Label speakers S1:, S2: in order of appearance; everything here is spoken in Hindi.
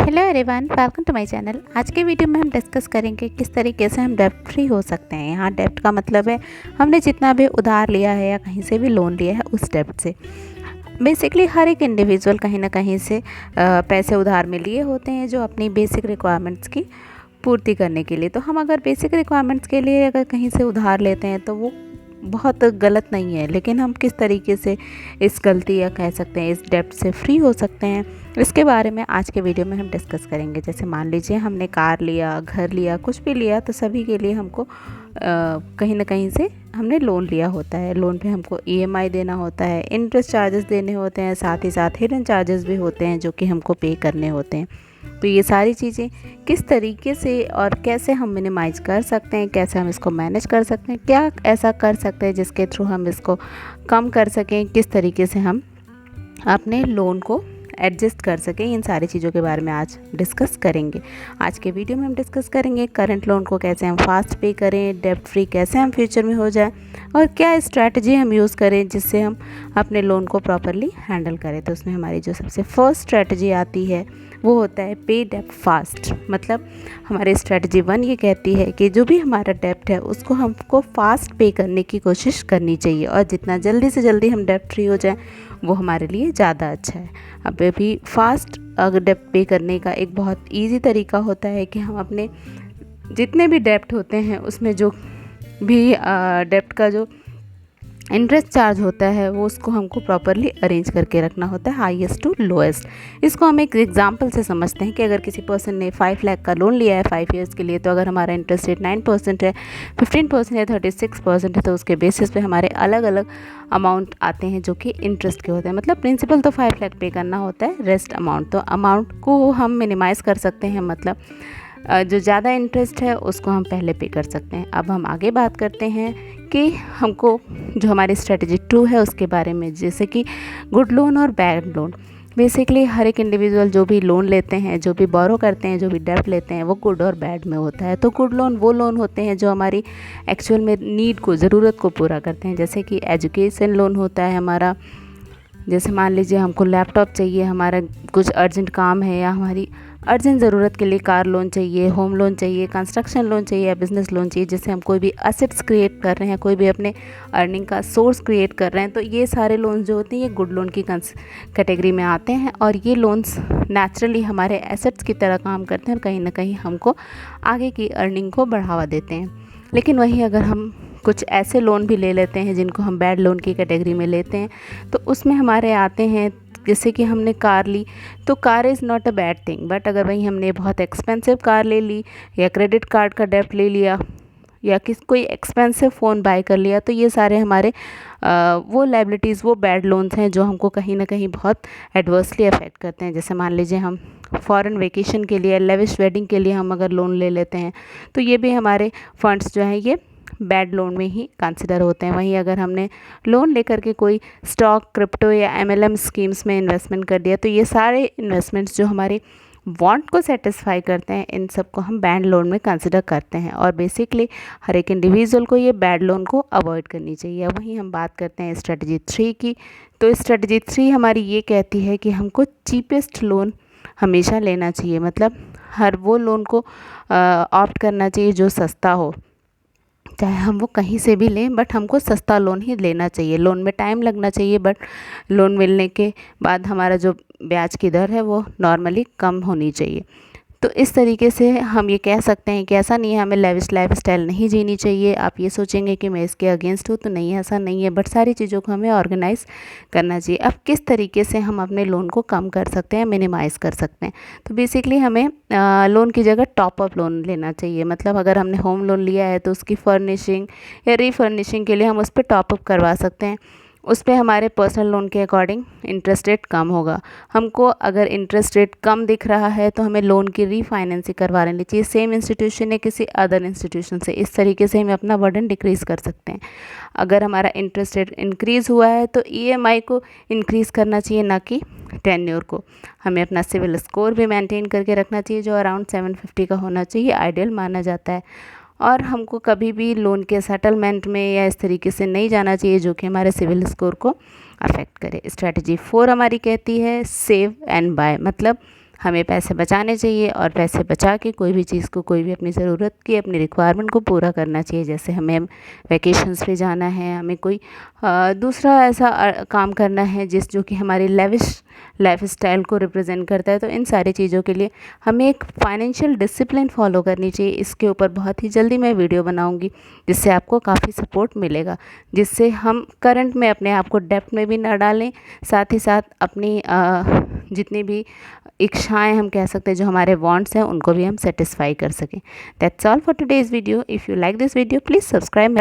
S1: Hello everyone, welcome to my channel. आज के वीडियो में हम डिस्कस करेंगे किस तरीके से हम डेब्ट फ्री हो सकते हैं। यहाँ डेब्ट का मतलब है हमने जितना भी उधार लिया है या कहीं से भी लोन लिया है उस डेब्ट से। बेसिकली हर एक इंडिविजुअल कहीं ना कहीं से पैसे उधार में लिए होते हैं जो अपनी बेसिक रिक्वायरमेंट्स की पूर्ति करने के लिए। तो हम अगर बेसिक रिक्वायरमेंट्स के लिए अगर कहीं से उधार लेते हैं तो वो बहुत गलत नहीं है, लेकिन हम किस तरीके से इस गलती या कह सकते हैं इस डेब्ट से फ्री हो सकते हैं, इसके बारे में आज के वीडियो में हम डिस्कस करेंगे। जैसे मान लीजिए हमने कार लिया, घर लिया, कुछ भी लिया, तो सभी के लिए हमको कहीं ना कहीं से हमने लोन लिया होता है। लोन पे हमको EMI देना होता है, इंटरेस्ट चार्जेस देने होते हैं, साथ ही साथ हिडन चार्जेस भी होते हैं जो कि हमको पे करने होते हैं। तो ये सारी चीज़ें किस तरीके से और कैसे हम मिनिमाइज़ कर सकते हैं, कैसे हम इसको मैनेज कर सकते हैं, क्या ऐसा कर सकते हैं जिसके थ्रू हम इसको कम कर सकें, किस तरीके से हम अपने लोन को एडजस्ट कर सकें, इन सारी चीज़ों के बारे में आज डिस्कस करेंगे। आज के वीडियो में हम डिस्कस करेंगे करंट लोन को कैसे हम फास्ट पे करें, डेब्ट फ्री कैसे हम फ्यूचर में हो जाए, और क्या स्ट्रैटेजी हम यूज़ करें जिससे हम अपने लोन को प्रॉपरली हैंडल करें। तो उसमें हमारी जो सबसे फर्स्ट स्ट्रैटेजी आती है वो होता है पे डेब्ट फास्ट। मतलब हमारी स्ट्रैटेजी 1 ये कहती है कि जो भी हमारा डेब्ट है उसको हमको फास्ट पे करने की कोशिश करनी चाहिए, और जितना जल्दी से जल्दी हम डेब्ट फ्री हो जाएं वो हमारे लिए ज़्यादा अच्छा है। अब भी फास्ट अगर डेब्ट पे करने का एक बहुत इजी तरीका होता है कि हम अपने जितने भी डेब्ट होते हैं उसमें जो भी डेब्ट का जो इंटरेस्ट चार्ज होता है वो उसको हमको प्रॉपरली अरेंज करके रखना होता है, हाईएस्ट टू लोएस्ट। इसको हम एक एग्जांपल से समझते हैं कि अगर किसी पर्सन ने 5 लाख का लोन लिया है 5 ईयर्स के लिए, तो अगर हमारा इंटरेस्ट रेट 9% है, 15% है, 36% है, तो उसके बेसिस पे हमारे अलग अलग अमाउंट आते हैं जो कि इंटरेस्ट के होते हैं। मतलब प्रिंसिपल तो 5 लाख पे करना होता है, रेस्ट अमाउंट तो अमाउंट को हम मिनिमाइज़ कर सकते हैं। मतलब जो ज़्यादा इंटरेस्ट है उसको हम पहले पे कर सकते हैं। अब हम आगे बात करते हैं कि हमको जो हमारी स्ट्रेटजी 2 है उसके बारे में, जैसे कि गुड लोन और बैड लोन। बेसिकली हर एक इंडिविजुअल जो भी लोन लेते हैं, जो भी बोरो करते हैं, जो भी डेब्ट लेते हैं, वो गुड और बैड में होता है। तो गुड लोन वो लोन होते हैं जो हमारी एक्चुअल में नीड को, ज़रूरत को पूरा करते हैं। जैसे कि एजुकेशन लोन होता है हमारा, जैसे मान लीजिए हमको लैपटॉप चाहिए, हमारा कुछ अर्जेंट काम है, या हमारी अर्जेंट ज़रूरत के लिए कार लोन चाहिए, होम लोन चाहिए, कंस्ट्रक्शन लोन चाहिए, या बिज़नेस लोन चाहिए, जिससे हम कोई भी असेट्स क्रिएट कर रहे हैं, कोई भी अपने अर्निंग का सोर्स क्रिएट कर रहे हैं। तो ये सारे लोन्स जो होते हैं ये गुड लोन की कैटेगरी में आते हैं, और ये लोन्स नेचुरली हमारे एसेट्स की तरह काम करते हैं और कहीं ना कहीं हमको आगे की अर्निंग को बढ़ावा देते हैं। लेकिन वही अगर हम कुछ ऐसे लोन भी ले लेते हैं जिनको हम बैड लोन की कैटेगरी में लेते हैं, तो उसमें हमारे आते हैं, जैसे कि हमने कार ली, तो car is not a bad thing, but अगर वही हमने बहुत एक्सपेंसिव कार ले ली, या क्रेडिट कार्ड का डेब्ट ले लिया, या कोई एक्सपेंसिव फ़ोन बाय कर लिया, तो ये सारे हमारे वो लायबिलिटीज़, वो बैड लोन्स हैं जो हमको कहीं ना कहीं बहुत एडवर्सली अफेक्ट करते हैं। जैसे मान लीजिए हम फॉरेन वेकेशन के लिए, लेविश वेडिंग के लिए हम अगर लोन ले लेते हैं, तो ये भी हमारे फंड्स जो हैं ये बैड लोन में ही कंसिडर होते हैं। वहीं अगर हमने लोन लेकर के कोई स्टॉक, क्रिप्टो या MLM स्कीम्स में इन्वेस्टमेंट कर दिया, तो ये सारे इन्वेस्टमेंट्स जो हमारी वांट को सेटिस्फाई करते हैं, इन सब को हम बैड लोन में कंसिडर करते हैं। और बेसिकली हर एक इंडिविजुअल को ये बैड लोन को अवॉइड करनी चाहिए। वहीं हम बात करते हैं स्ट्रेटजी 3 की। तो स्ट्रेटजी 3 हमारी ये कहती है कि हमको चीपेस्ट लोन हमेशा लेना चाहिए। मतलब हर वो लोन को ऑप्ट करना चाहिए जो सस्ता हो, चाहे हम वो कहीं से भी लें, बट हमको सस्ता लोन ही लेना चाहिए। लोन में टाइम लगना चाहिए, बट लोन मिलने के बाद हमारा जो ब्याज की दर है वो नॉर्मली कम होनी चाहिए। तो इस तरीके से हम ये कह सकते हैं कि ऐसा नहीं है हमें लेविश लाइफ स्टाइल नहीं जीनी चाहिए। आप ये सोचेंगे कि मैं इसके अगेंस्ट हूँ, तो नहीं, ऐसा नहीं है, बट सारी चीज़ों को हमें ऑर्गेनाइज़ करना चाहिए। अब किस तरीके से हम अपने लोन को कम कर सकते हैं, मिनिमाइज़ कर सकते हैं, तो बेसिकली हमें लोन की जगह टॉप अप लोन लेना चाहिए। मतलब अगर हमने होम लोन लिया है तो उसकी फर्निशिंग या रीफर्निशिंग के लिए हम उस पर टॉप अप करवा सकते हैं। उस पर हमारे पर्सनल लोन के अकॉर्डिंग इंटरेस्ट रेट कम होगा। हमको अगर इंटरेस्ट रेट कम दिख रहा है तो हमें लोन की रीफाइनेंसिंग करवा लेनी चाहिए, सेम इंस्टीट्यूशन या किसी अदर इंस्टीट्यूशन से। इस तरीके से हम अपना बर्डन डिक्रीज़ कर सकते हैं। अगर हमारा इंटरेस्ट रेट इंक्रीज़ हुआ है तो EMI को इंक्रीज़ करना चाहिए, ना कि टेन्योर को। हमें अपना सिविल स्कोर भी मेंटेन करके रखना चाहिए जो अराउंड 750 का होना चाहिए, आइडियल माना जाता है। और हमको कभी भी लोन के सेटलमेंट में या इस तरीके से नहीं जाना चाहिए जो कि हमारे सिविल स्कोर को अफेक्ट करे। स्ट्रैटेजी 4 हमारी कहती है सेव एंड बाय। मतलब हमें पैसे बचाने चाहिए और पैसे बचा के कोई भी चीज़ को, कोई भी अपनी ज़रूरत की, अपनी रिक्वायरमेंट को पूरा करना चाहिए। जैसे हमें वैकेशंस पे जाना है, हमें कोई दूसरा ऐसा काम करना है जो कि हमारी लेविश लाइफस्टाइल को रिप्रेजेंट करता है, तो इन सारी चीज़ों के लिए हमें एक फाइनेंशियल डिसिप्लिन फॉलो करनी चाहिए। इसके ऊपर बहुत ही जल्दी मैं वीडियो बनाऊंगी, जिससे आपको काफ़ी सपोर्ट मिलेगा, जिससे हम करंट में अपने आप को डेप्ट में भी ना डालें, साथ ही साथ अपनी जितनी भी इच्छाएं हम कह सकते हैं, जो हमारे वांट्स हैं, उनको भी हम सेटिस्फाई कर सकें। That's all for today's video. If you like this video, please subscribe.